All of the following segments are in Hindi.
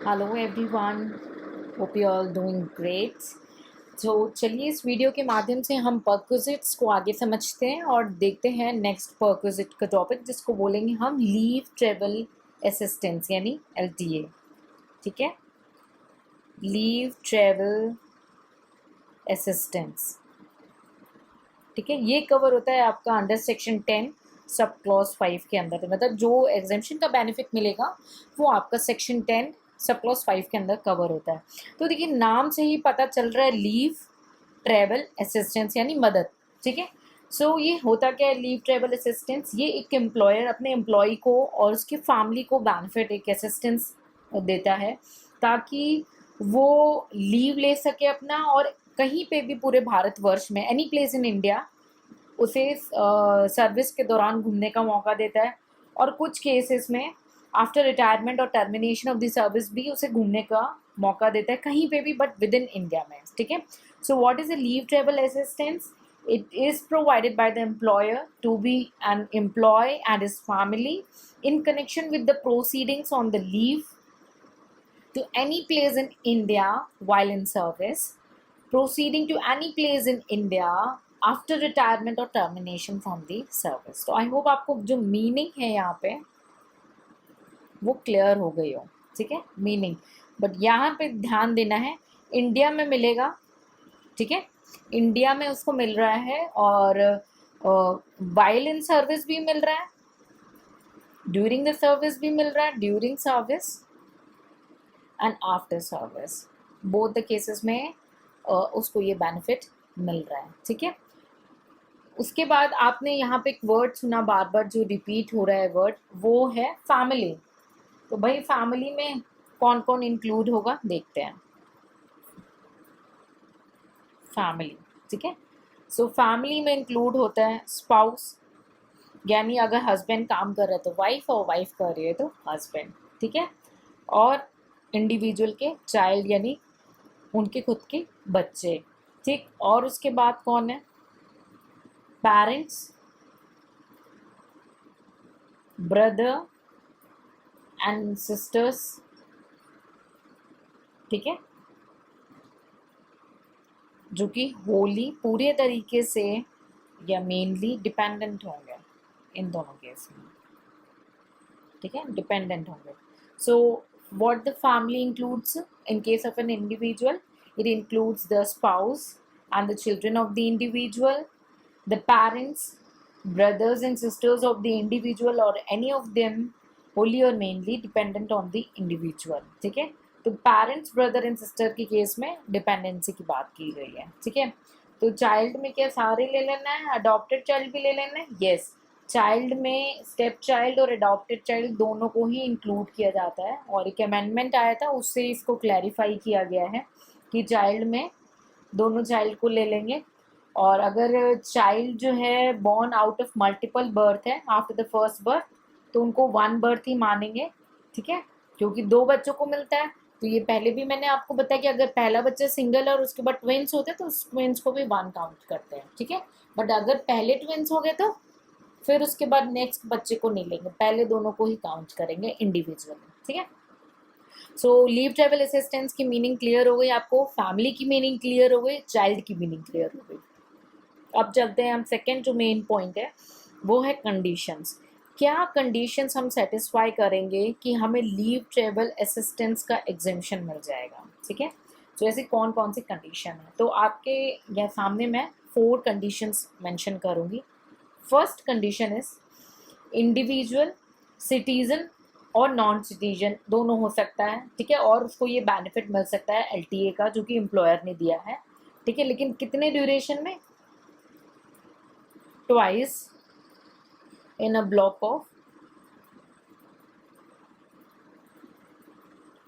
Hello everyone, hope you all doing great. तो चलिए इस वीडियो के माध्यम से हम परक्विजिट्स को आगे समझते हैं और देखते हैं नेक्स्ट परक्विजिट का टॉपिक, जिसको बोलेंगे हम लीव ट्रेवल असिस्टेंस यानी LTA। ठीक है, लीव ट्रेवल असिस्टेंस। ठीक है, ये कवर होता है आपका अंडर सेक्शन 10 सब क्लॉज 5 के अंदर। मतलब जो एग्जेम्पशन का बेनिफिट मिलेगा वो आपका सेक्शन 10 सब क्लॉज 5 के अंदर कवर होता है। तो देखिए, नाम से ही पता चल रहा है लीव ट्रैवल असिस्टेंस यानी मदद। ठीक है, सो ये होता क्या है लीव ट्रैवल असिस्टेंस? ये एक एम्प्लॉयर अपने एम्प्लॉय को और उसकी फैमिली को बेनिफिट, एक असिस्टेंस देता है ताकि वो लीव ले सके अपना, और कहीं पे भी पूरे भारतवर्ष में एनी प्लेस इन इंडिया उसे सर्विस के दौरान घूमने का मौका देता है। और कुछ केसेस में आफ्टर रिटायरमेंट और टर्मिनेशन ऑफ द सर्विस भी उसे घूमने का मौका देता है कहीं पे भी, बट विद इन इंडिया में। ठीक है, so what is a leave travel assistance? It is provided by the employer to be an employee and his family in connection with the proceedings on the leave to any place in India while in service, proceeding to any place in India after retirement or termination from the service। तो आई होप आपको जो मीनिंग है यहाँ पे वो क्लियर हो गई हो। ठीक है, मीनिंग, बट यहाँ पे ध्यान देना है इंडिया में मिलेगा। ठीक है, इंडिया में उसको मिल रहा है, और वाइल इन सर्विस भी मिल रहा है, ड्यूरिंग द सर्विस भी मिल रहा है, during service and after service, both the cases में उसको ये बेनिफिट मिल रहा है। ठीक है, उसके बाद आपने यहाँ पे एक वर्ड सुना बार बार जो रिपीट हो रहा है वर्ड, वो है फैमिली। तो भाई फैमिली में कौन कौन इंक्लूड होगा देखते हैं। फैमिली, ठीक है, सो फैमिली में इंक्लूड होता है स्पाउस, यानी अगर हस्बैंड काम कर रहा है तो वाइफ, और वाइफ कर रही है तो हस्बैंड। ठीक है, और इंडिविजुअल के चाइल्ड यानी उनके खुद के बच्चे। ठीक, और उसके बाद कौन है? Parents, brother and sisters. ठीक है, जो कि होली पूरे तरीके से या मेनली डिपेंडेंट होंगे इन दोनों केस में। ठीक है, डिपेंडेंट होंगे। So what the family includes in case of an individual? It includes the spouse and the children of the individual, the parents, brothers and sisters of the individual, or any of them wholly or mainly dependent on the individual। ठीक है, तो पेरेंट्स, ब्रदर एंड सिस्टर के केस में डिपेंडेंसी की बात की गई है। ठीक है, तो चाइल्ड में क्या सारे ले लेना है? अडॉप्टेड चाइल्ड भी ले लेना है? यस, चाइल्ड में स्टेप चाइल्ड और अडॉप्टेड चाइल्ड दोनों को ही इंक्लूड किया जाता है, और एक अमेंडमेंट आया था उससे इसको क्लैरिफाई किया गया है कि चाइल्ड में दोनों चाइल्ड को ले लेंगे। और अगर चाइल्ड जो है born out of multiple birth है आफ्टर द फर्स्ट बर्थ, तो उनको वन बर्थ ही मानेंगे। ठीक है, क्योंकि दो बच्चों को मिलता है। तो ये पहले भी मैंने आपको बताया कि अगर पहला बच्चा सिंगल और उसके बाद ट्विंस होते हैं तो उस ट्विंस को भी वन काउंट करते हैं। ठीक है, बट अगर पहले ट्विंस हो गए तो फिर उसके बाद नेक्स्ट बच्चे को नहीं लेंगे, पहले दोनों को ही काउंट करेंगे इंडिविजुअली। ठीक है, सो लीव ट्रेवल असिस्टेंस की मीनिंग क्लियर हो गई आपको, फैमिली की मीनिंग क्लियर हो गई, चाइल्ड की मीनिंग क्लियर हो गई। अब चलते हैं हम सेकेंड जो मेन पॉइंट है वो है कंडीशंस। क्या कंडीशंस हम सेटिस्फाई करेंगे कि हमें लीव ट्रेवल असिस्टेंस का एग्जेम्पशन मिल जाएगा? ठीक है, तो ऐसी कौन कौन सी कंडीशन है? तो आपके यहाँ सामने मैं 4 कंडीशंस मेंशन करूँगी। First condition is individual, citizen और नॉन सिटीजन दोनों हो सकता है। ठीक है, और उसको ये बेनिफिट मिल सकता है LTA का जो कि एम्प्लॉयर ने दिया है। ठीक है, लेकिन कितने ड्यूरेशन में? Twice in a block of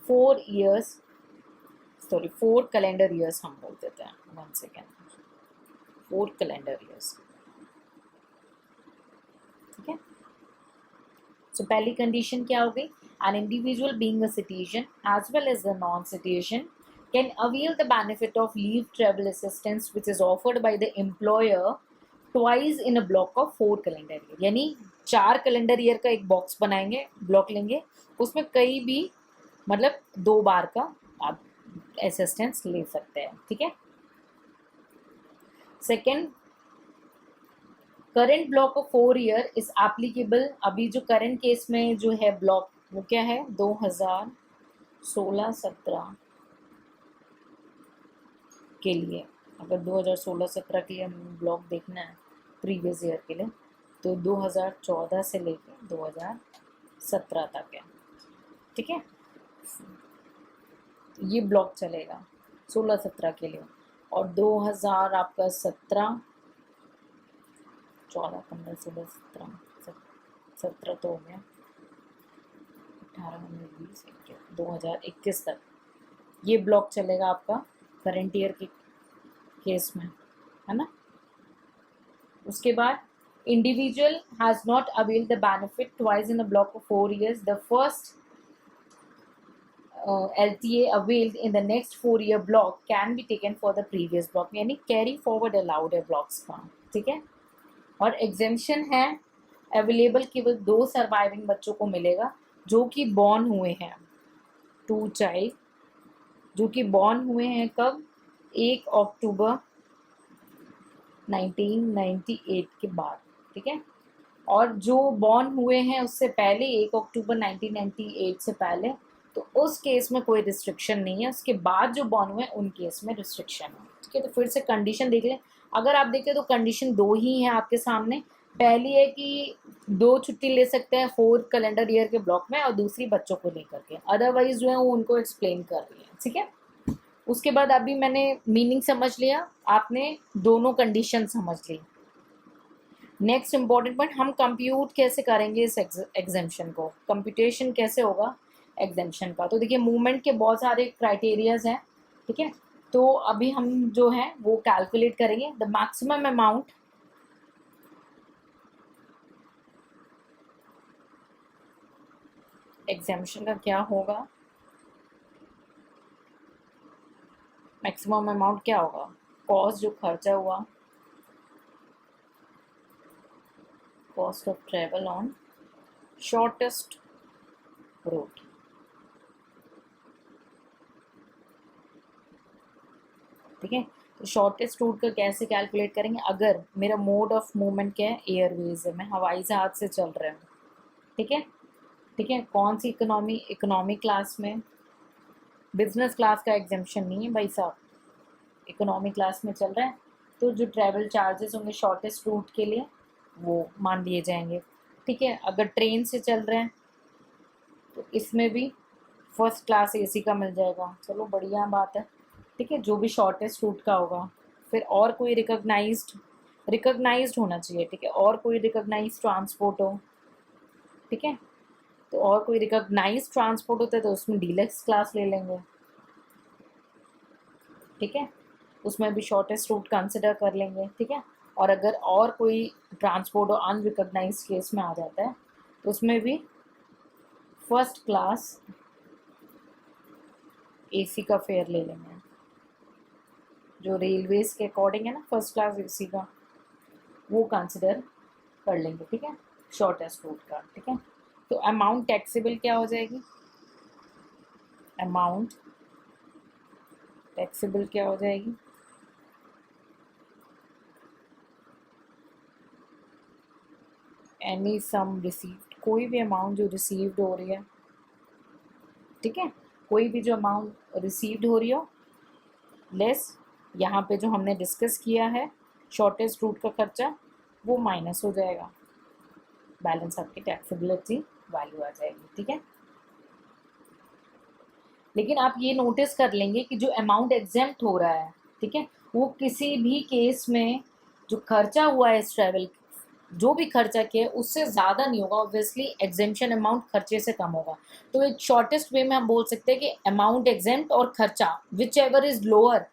4 years, sorry 4 calendar years हम बोल देते हैं। 1 second, 4 calendar years। ठीक है, तो पहली कंडीशन क्या हो गई? An individual being a citizen as well as a non-citizen can avail the benefit of leave travel assistance which is offered by the employer twice in a block of 4 calendar year। यानी 4 कैलेंडर ईयर का एक बॉक्स बनाएंगे, ब्लॉक लेंगे, उसमें कई भी मतलब 2 बार का आप असिस्टेंस ले सकते हैं, ठीक है। Second, current block of 4 year is applicable. अभी जो करंट केस में जो है ब्लॉक वो क्या है, 2016-17 के लिए। अगर 2016-17 के लिए हम ब्लॉक देखना है प्रीवियस ईयर के लिए, तो 2014 से लेकर 2017 तक है, ठीक है। ये ब्लॉक चलेगा 16-17 के लिए। और 2000 आपका 17, 14, 15, 16, 17, 17 तो हो गया, 18, 19, 20, 2021 तक ये ब्लॉक चलेगा आपका करंट ईयर के केस में, है ना। उसके बाद individual has not avail the benefit twice in a block of 4 years, the first LTA availed in the next 4 year block can be taken for the previous block, यानी कैरी फॉरवर्ड अलाउड है ब्लॉक्स का, ठीक है। और एग्जेम्पशन है अवेलेबल केवल 2 सर्वाइविंग बच्चों को मिलेगा जो कि बॉर्न हुए हैं, 2 चाइल्ड जो कि बॉर्न हुए हैं कब, 1 अक्टूबर 1998 के बाद, ठीक है। और जो बॉर्न हुए हैं उससे पहले 1 अक्टूबर 1998 से पहले, तो उस केस में कोई रिस्ट्रिक्शन नहीं है। उसके बाद जो बॉर्न हुए हैं उन केस में रिस्ट्रिक्शन है, ठीक है। तो फिर से कंडीशन देख लें। अगर आप देखें तो कंडीशन 2 ही हैं आपके सामने। पहली है कि 2 छुट्टी ले सकते हैं 4 कैलेंडर ईयर के ब्लॉक में, और दूसरी बच्चों को लेकर के। अदरवाइज जो है वो उनको एक्सप्लेन कर रही है, ठीक है। उसके बाद अभी मैंने मीनिंग समझ लिया, आपने दोनों कंडीशन समझ ली। नेक्स्ट इंपॉर्टेंट पॉइंट, हम कंप्यूट कैसे करेंगे इस एग्जेम्पशन को, कंप्यूटेशन कैसे होगा एग्जेम्पशन का। तो देखिए मूवमेंट के बहुत सारे क्राइटेरियाज हैं, ठीक है। तो अभी हम जो है वो कैलकुलेट करेंगे द मैक्सिमम अमाउंट एग्जेम्पशन का क्या होगा, मैक्सिमम अमाउंट क्या होगा, कॉस्ट जो खर्चा हुआ, cost of travel on shortest route, ठीक है। तो शॉर्टेस्ट रूट का कैसे कैलकुलेट करेंगे, अगर मेरा मोड ऑफ मूवमेंट क्या है, एयरवेज है, मैं हवाई जहाज से चल रहा हूँ, ठीक है। ठीक है, कौन सी इकोनॉमी क्लास में, बिजनेस क्लास का एग्जेम्पशन नहीं है भाई साहब, इकोनॉमी क्लास में चल रहा है, तो जो ट्रैवल चार्जेस होंगे शॉर्टेस्ट रूट के लिए वो मान लिए जाएंगे, ठीक है। अगर ट्रेन से चल रहे हैं तो इसमें भी फर्स्ट क्लास एसी का मिल जाएगा, चलो बढ़िया बात है, ठीक है। जो भी शॉर्टेस्ट रूट का होगा, फिर और कोई रिकॉग्नाइज्ड होना चाहिए, ठीक है। और कोई रिकॉग्नाइज्ड ट्रांसपोर्ट हो, ठीक है। तो और कोई रिकॉग्नाइज्ड ट्रांसपोर्ट होता है तो उसमें डीलक्स क्लास ले लेंगे, ठीक है। उसमें भी शॉर्टेस्ट रूट कंसिडर कर लेंगे, ठीक है। और अगर और कोई ट्रांसपोर्ट और अनरिकॉग्नाइज्ड केस में आ जाता है तो उसमें भी फर्स्ट क्लास एसी का फेयर ले लेंगे, जो रेलवेज के अकॉर्डिंग है ना फर्स्ट क्लास एसी का, वो कंसिडर कर लेंगे, ठीक है, शॉर्टेस्ट रूट का, ठीक है। तो अमाउंट टैक्सेबल क्या हो जाएगी, अमाउंट टैक्सेबल क्या हो जाएगी, एनी सम रिसीव्ड, कोई भी अमाउंट जो रिसीव्ड हो रही है, ठीक है। कोई भी जो अमाउंट रिसीव्ड हो रही हो लेस यहाँ पे जो हमने डिस्कस किया है शॉर्टेस्ट रूट का खर्चा, वो माइनस हो जाएगा, बैलेंस आपकी टैक्सेबिलिटी वैल्यू आ जाएगी, ठीक है। लेकिन आप ये नोटिस कर लेंगे कि जो अमाउंट एग्जेम्प्ट हो रहा है, ठीक है, वो किसी भी केस में जो खर्चा हुआ है इस ट्रैवल, जो भी खर्चा किया है उससे ज़्यादा नहीं होगा, ऑब्वियसली एग्जेम्पशन अमाउंट खर्चे से कम होगा। तो एक शॉर्टेस्ट वे में हम बोल सकते हैं कि अमाउंट एग्जेम्प्ट और खर्चा whichever is lower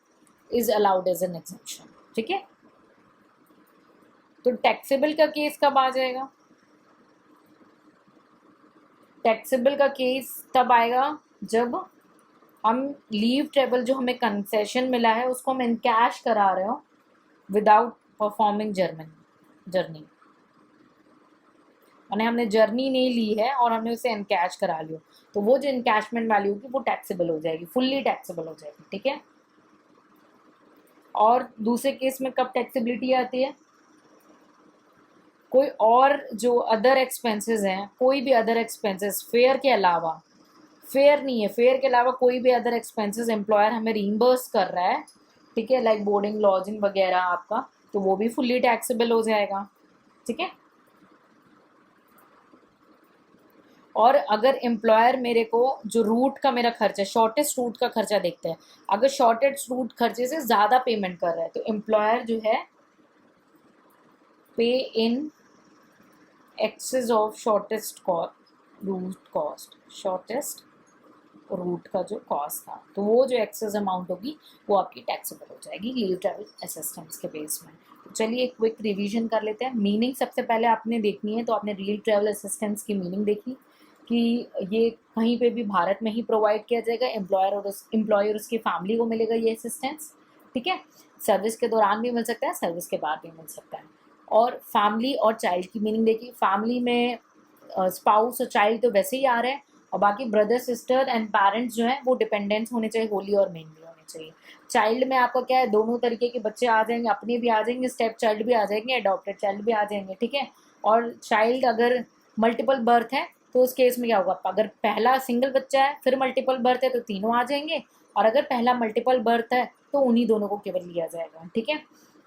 is allowed as an exemption, ठीक है। तो टैक्सेबल का केस कब आ जाएगा, टैक्सेबल का केस तब आएगा जब हम लीव ट्रेवल जो हमें कंसेशन मिला है उसको हम इनकैश करा रहे हो विदाउट परफॉर्मिंग जर्नी, मैंने हमने जर्नी नहीं ली है और हमने उसे एनकैश करा लियो, तो वो जो इनकैशमेंट वैल्यू होगी वो टैक्सेबल हो जाएगी, फुल्ली टैक्सेबल हो जाएगी, ठीक है। और दूसरे केस में कब टैक्सेबिलिटी आती है, कोई और जो अदर एक्सपेंसेस हैं, कोई भी अदर एक्सपेंसेस फेयर के अलावा, फेयर नहीं है, फेयर के अलावा कोई भी अदर एक्सपेंसेस एम्प्लॉयर हमें रीइंबर्स कर रहा है, ठीक है, लाइक बोर्डिंग लॉजिंग वगैरह आपका, तो वो भी फुल्ली टैक्सेबल हो जाएगा, ठीक है। और अगर एम्प्लॉयर मेरे को जो रूट का मेरा खर्चा, शॉर्टेस्ट रूट का खर्चा देखते हैं, अगर शॉर्टेस्ट रूट खर्चे से ज़्यादा पेमेंट कर रहा है तो एम्प्लॉयर जो है पे in excess of shortest route cost, shortest route का जो कॉस्ट था, तो वो जो एक्सेस अमाउंट होगी वो आपकी टैक्सेबल हो जाएगी लीव ट्रैवल असिस्टेंस के बेस में। तो चलिए एक क्विक रिवीजन कर लेते हैं। मीनिंग सबसे पहले आपने देखनी है, तो आपने लीव ट्रैवल असिस्टेंस की मीनिंग देखी कि ये कहीं पे भी भारत में ही प्रोवाइड किया जाएगा, एम्प्लॉयर और उसकी फैमिली को मिलेगा ये असिस्टेंस, ठीक है। सर्विस के दौरान भी मिल सकता है, सर्विस के बाद भी मिल सकता है। और फैमिली और चाइल्ड की मीनिंग देखी, फैमिली में स्पाउस और चाइल्ड तो वैसे ही आ रहे हैं, और बाकी ब्रदर सिस्टर एंड पेरेंट्स जो हैं वो डिपेंडेंट्स होने चाहिए, होली और मेनली होने चाहिए। चाइल्ड में आपका क्या है, दोनों तरीके के बच्चे आ जाएंगे, अपने भी आ जाएंगे, स्टेप चाइल्ड भी आ जाएंगे, अडॉप्टेड चाइल्ड भी आ जाएंगे, ठीक है। और चाइल्ड अगर मल्टीपल बर्थ है तो उस केस में क्या होगा, अगर पहला सिंगल बच्चा है फिर मल्टीपल बर्थ है तो तीनों आ जाएंगे, और अगर पहला मल्टीपल बर्थ है तो उन्हीं दोनों को केवल लिया जाएगा, ठीक है।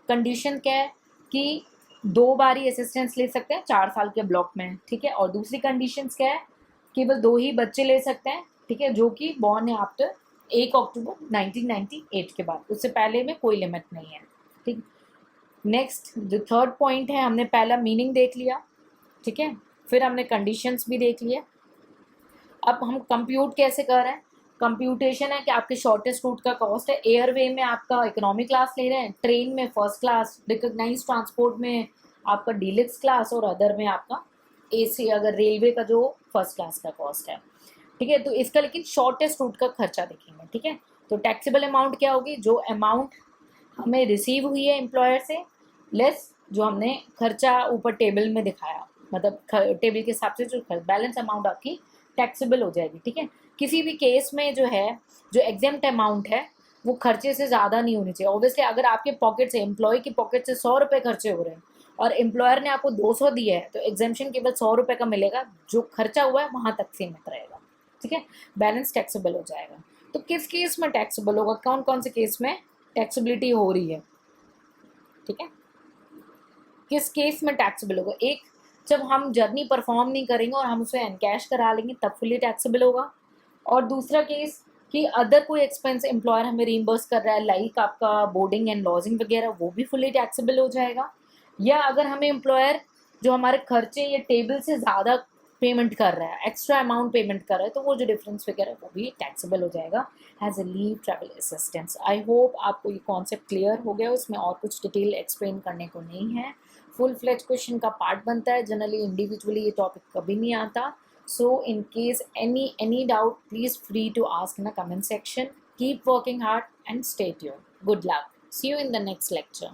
कंडीशन क्या है कि 2 बार ही असिस्टेंस ले सकते हैं 4 साल के ब्लॉक में, ठीक है। और दूसरी कंडीशंस क्या है, केवल 2 ही बच्चे ले सकते हैं, ठीक है, जो कि बॉर्न है आफ्टर 1 अक्टूबर 1998 के बाद, उससे पहले में कोई लिमिट नहीं है, ठीक। नेक्स्ट जो थर्ड पॉइंट है, हमने पहला मीनिंग देख लिया, ठीक है, फिर हमने कंडीशंस भी देख लिए। अब हम कंप्यूट कैसे कर रहे हैं, कंप्यूटेशन है कि आपके शॉर्टेस्ट रूट का कॉस्ट है, एयरवे में आपका इकोनॉमी क्लास ले रहे हैं, ट्रेन में फर्स्ट क्लास, रिकॉग्नाइज ट्रांसपोर्ट में आपका डीलक्स क्लास, और अदर में आपका एसी, अगर रेलवे का जो फर्स्ट क्लास का कॉस्ट है, ठीक है। तो इसका लेकिन शॉर्टेस्ट रूट का खर्चा देखेंगे, ठीक है। तो टैक्सेबल अमाउंट क्या होगी, जो अमाउंट हमें रिसीव हुई है एम्प्लॉयर से, लेस जो हमने खर्चा ऊपर टेबल में दिखाया, मतलब टेबल के हिसाब से जो बैलेंस अमाउंट आपकी टैक्सेबल हो जाएगी, ठीक है। किसी भी केस में जो है, जो एग्जेम्प्ट अमाउंट है वो खर्चे से ज़्यादा नहीं होनी चाहिए। ऑब्वियसली अगर आपके पॉकेट से, एम्प्लॉय की पॉकेट से 100 रुपये खर्चे हो रहे हैं और एम्प्लॉयर ने आपको 200 दिया है, तो एग्जेम्पशन केवल 100 रुपये का मिलेगा, जो खर्चा हुआ है वहाँ तक सीमित रहेगा, ठीक है, बैलेंस टैक्सेबल हो जाएगा। तो किस केस में टैक्सेबल होगा, कौन कौन से केस में टैक्सेबिलिटी हो रही है, ठीक है, किस केस में टैक्सेबल होगा। एक, जब हम जर्नी परफॉर्म नहीं करेंगे और हम उसे एनकैश करा लेंगे तब फुली टैक्सेबल होगा। और दूसरा केस कि अदर कोई एक्सपेंस एम्प्लॉयर हमें रीइंबर्स कर रहा है, लाइक आपका बोर्डिंग एंड लॉजिंग वगैरह, वो भी फुली टैक्सेबल हो जाएगा। या अगर हमें एम्प्लॉयर जो हमारे खर्चे या टेबल से ज़्यादा पेमेंट कर रहा है, एक्स्ट्रा अमाउंट पेमेंट कर रहा है, तो वो जो डिफरेंस वगैरह वो भी टैक्सेबल हो जाएगा as a leave travel assistance. I hope आपको ये कॉन्सेप्ट क्लियर हो गया, उसमें और कुछ डिटेल एक्सप्लेन करने को नहीं है। फुल फ्लेज क्वेश्चन का पार्ट बनता है, जनरली इंडिविजुअली ये टॉपिक कभी नहीं आता। So in case any doubt, please free to ask in the comment section. Keep working hard and stay tuned. Good luck. See you in the next lecture.